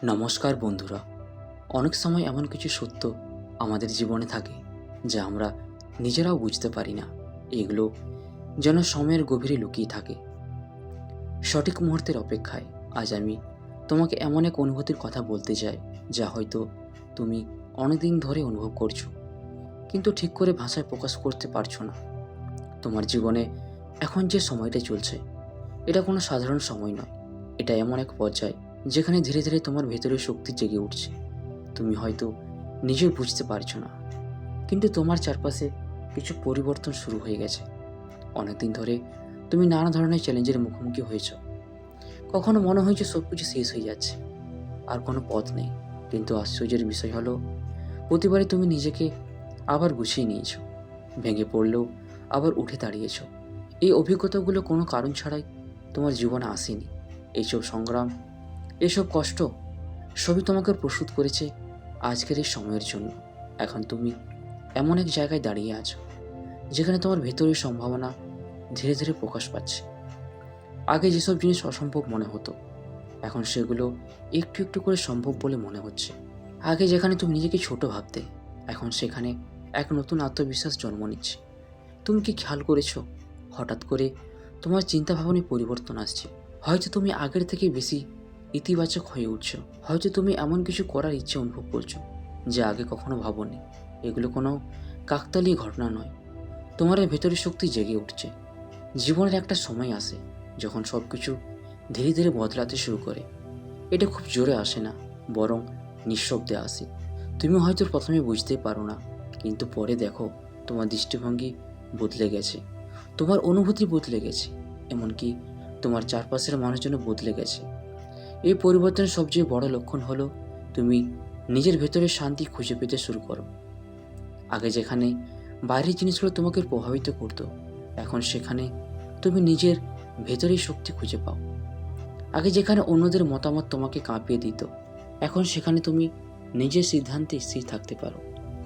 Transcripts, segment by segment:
নমস্কার বন্ধুরা। অনেক সময় এমন কিছু সত্য আমাদের জীবনে থাকে যা আমরা নিজেরাও বুঝতে পারি না। এগুলো যেন সময়ের গভীরে লুকিয়ে থাকে। সঠিক মুহূর্তের অপেক্ষায় আজ আমি তোমাকে এমন এক অনুভূতির কথা বলতে চাই যা হয়তো তুমি অনেকদিন ধরে অনুভব করছো, কিন্তু ঠিক করে ভাষায় প্রকাশ করতে পারছো না। তোমার জীবনে এখন যে সময়টা চলছে এটা কোনো সাধারণ সময় নয়। এটা এমন এক পর্যায় যেখানে ধীরে ধীরে তোমার ভেতরের শক্তি জেগে উঠছে। তুমি হয়তো নিজেও বুঝতে পারছো না, কিন্তু তোমার চারপাশে কিছু পরিবর্তন শুরু হয়ে গেছে। অনেকদিন ধরে তুমি নানা ধরনের চ্যালেঞ্জের মুখোমুখি হয়েছ। কখনো মনে হয়েছে সব কিছু শেষ হয়ে যাচ্ছে, আর কোনো পথ নেই। কিন্তু আশ্চর্যের বিষয় হলো, প্রতিবারই তুমি নিজেকে আবার গুছিয়ে নিয়েছো। ভেঙে পড়লেও আবার উঠে দাঁড়িয়েছো। এই অভিজ্ঞতাগুলো কোনো কারণ ছাড়াই তোমার জীবনে আসেনি। এইসব সংগ্রাম, এসব কষ্ট সবই তোমাকে প্রস্তুত করেছে আজকের এই সময়ের জন্য। এখন তুমি এমন এক জায়গায় দাঁড়িয়ে আছো যেখানে তোমার ভেতরের সম্ভাবনা ধীরে ধীরে প্রকাশ পাচ্ছে। আগে যেসব জিনিস অসম্ভব মনে হতো, এখন সেগুলো একটু একটু করে সম্ভব বলে মনে হচ্ছে। আগে যেখানে তুমি নিজেকে ছোট ভাবতে, এখন সেখানে এক নতুন আত্মবিশ্বাস জন্ম নিচ্ছে। তুমি কি খেয়াল করেছো, হঠাৎ করে তোমার চিন্তা ভাবনায় পরিবর্তন আসছে? হয়তো তুমি আগের থেকে বেশি ইতিবাচক হয়ে উঠছো। হয়তো তুমি এমন কিছু করার ইচ্ছে অনুভব করছো যা আগে কখনো ভাবোনি। এগুলো কোনো কাকতালীয় ঘটনা নয়, তোমার এই ভেতরের শক্তি জেগে উঠছে। জীবনের একটা সময় আসে যখন সব কিছু ধীরে ধীরে বদলাতে শুরু করে। এটা খুব জোরে আসে না, বরং নিঃশব্দে আসে। তুমি হয়তো প্রথমে বুঝতে পারো না, কিন্তু পরে দেখো তোমার দৃষ্টিভঙ্গি বদলে গেছে, তোমার অনুভূতি বদলে গেছে, এমনকি তোমার চারপাশের মানুষজনও বদলে গেছে। এই পরিবর্তনের সবচেয়ে বড় লক্ষণ হলো তুমি নিজের ভেতরে শান্তি খুঁজে পেতে শুরু করো। আগে যেখানে বাইরের জিনিসগুলো তোমাকে প্রভাবিত করতো, এখন সেখানে তুমি নিজের ভেতরেই শক্তি খুঁজে পাও। আগে যেখানে অন্যদের মতামত তোমাকে কাঁপিয়ে দিত, এখন সেখানে তুমি নিজের সিদ্ধান্তে স্থির থাকতে পারো।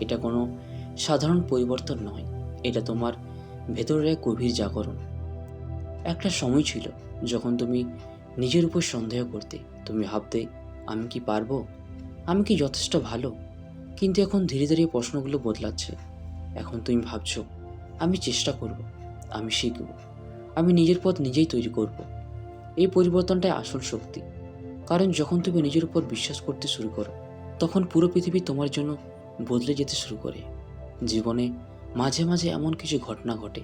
এটা কোনো সাধারণ পরিবর্তন নয়, এটা তোমার ভেতরের এক গভীর জাগরণ। একটা সময় ছিল যখন তুমি নিজের উপর সন্দেহ করতে। তুমি ভাবতে, আমি কি পারবো, আমি কি যথেষ্ট ভালো? কিন্তু এখন ধীরে ধীরে প্রশ্নগুলো বদলাচ্ছে। এখন তুমি ভাবছো, আমি চেষ্টা করব, আমি শিখব, আমি নিজের পথ নিজেই তৈরি করব। এই পরিবর্তনটাই আসল শক্তি। কারণ যখন তুমি নিজের উপর বিশ্বাস করতে শুরু করো, তখন পুরো পৃথিবী তোমার জন্য বদলে যেতে শুরু করে। জীবনে মাঝে মাঝে এমন কিছু ঘটনা ঘটে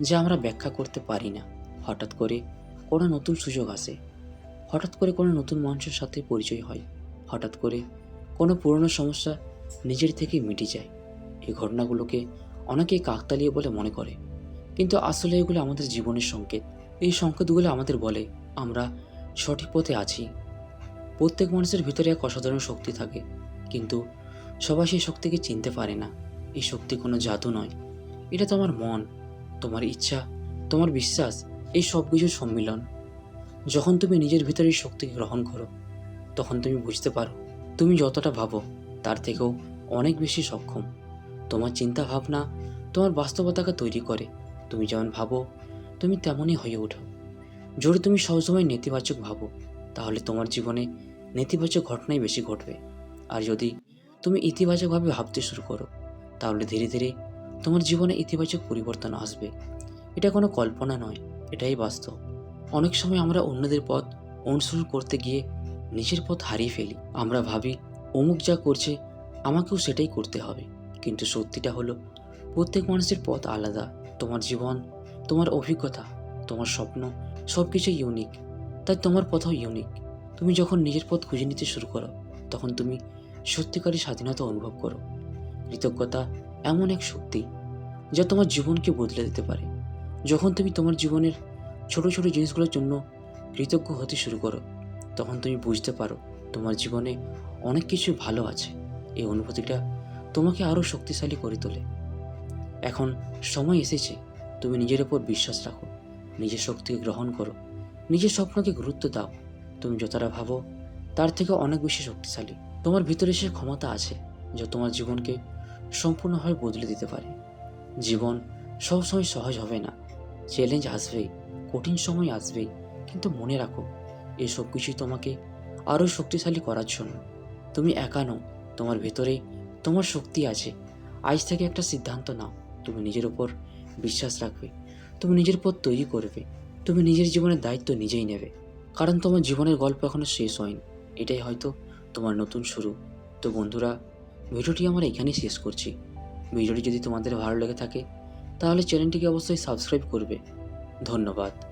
যা আমরা ব্যাখ্যা করতে পারি না। হঠাৎ করে কোনো নতুন সুযোগ আসে, হঠাৎ করে কোনো নতুন মানুষের সাথে পরিচয় হয়, হঠাৎ করে কোনো পুরনো সমস্যা নিজের থেকে মিটে যায়। এই ঘটনাগুলোকে অনেকেই কাকতালীয় বলে মনে করে, কিন্তু আসলে এগুলো আমাদের জীবনের সংকেত। এই সংকেতগুলো আমাদের বলে আমরা সঠিক পথে আছি। প্রত্যেক মানুষের ভিতরে এক অসাধারণ শক্তি থাকে, কিন্তু সবাই সেই শক্তিকে চিনতে পারে না। এই শক্তি কোনো জাদু নয়, এটা তোমার মন, তোমার ইচ্ছা, তোমার বিশ্বাস, এই সব কিছুর সম্মিলন। যখন তুমি নিজের ভিতরে এই শক্তিকে গ্রহণ করো, তখন তুমি বুঝতে পারো তুমি যতটা ভাবো তার থেকেও অনেক বেশি সক্ষম। তোমার চিন্তা ভাবনা তোমার বাস্তবতাকে তৈরি করে। তুমি যেমন ভাবো তুমি তেমনই হয়ে ওঠো। যদি তুমি সবসময় নেতিবাচক ভাবো, তাহলে তোমার জীবনে নেতিবাচক ঘটনাই বেশি ঘটবে। আর যদি তুমি ইতিবাচকভাবে ভাবতে শুরু করো, তাহলে ধীরে ধীরে তোমার জীবনে ইতিবাচক পরিবর্তন আসবে। এটা কোনো কল্পনা নয়, এটাই বাস্তব। অনেক সময় আমরা অন্যদের পথ অনুসরণ করতে গিয়ে নিজের পথ হারিয়ে ফেলি। আমরা ভাবি অমুক যা করছে আমাকেও সেটাই করতে হবে, কিন্তু সত্যিটা হলো প্রত্যেক মানুষের পথ আলাদা। তোমার জীবন, তোমার অভিজ্ঞতা, তোমার স্বপ্ন সব কিছুই ইউনিক, তাই তোমার পথও ইউনিক। তুমি যখন নিজের পথ খুঁজে নিতে শুরু করো, তখন তুমি সত্যিকারই স্বাধীনতা অনুভব করো। কৃতজ্ঞতা এমন এক শক্তি যা তোমার জীবনকে বদলে দিতে পারে। যখন তুমি তোমার জীবনের ছোট ছোট জিনিসগুলোর জন্য কৃতজ্ঞ হতে শুরু করো, তখন তুমি বুঝতে পারো তোমার জীবনে অনেক কিছু ভালো আছে। এই অনুভূতিটা তোমাকে আরও শক্তিশালী করে তোলে। এখন সময় এসেছে তুমি নিজের ওপর বিশ্বাস রাখো, নিজের শক্তিকে গ্রহণ করো, নিজের স্বপ্নকে গুরুত্ব দাও। তুমি যতটা ভাবো তার থেকে অনেক বেশি শক্তিশালী। তোমার ভিতরে সে ক্ষমতা আছে যা তোমার জীবনকে সম্পূর্ণভাবে বদলে দিতে পারে। জীবন সবসময় সহজ হবে না, চ্যালেঞ্জ আসবেই, কঠিন সময় আসবেই, কিন্তু মনে রাখো এই সব কিছুই তোমাকে আরও শক্তিশালী করার জন্য। তুমি একা নও, তোমার ভেতরে তোমার শক্তি আছে। আজ থেকে একটা সিদ্ধান্ত নাও, তুমি নিজের উপর বিশ্বাস রাখবে, তুমি নিজের পথ তৈরি করবে, তুমি নিজের জীবনের দায়িত্ব নিজেই নেবে। কারণ তোমার জীবনের গল্প এখনও শেষ হয়নি, এটাই হয়তো তোমার নতুন শুরু। তো বন্ধুরা, ভিডিওটি আমরা এখানেই শেষ করছি। ভিডিওটি যদি তোমাদের ভালো লেগে থাকে তাহলে চ্যানেলটিকে অবশ্যই সাবস্ক্রাইব করবে। ধন্যবাদ।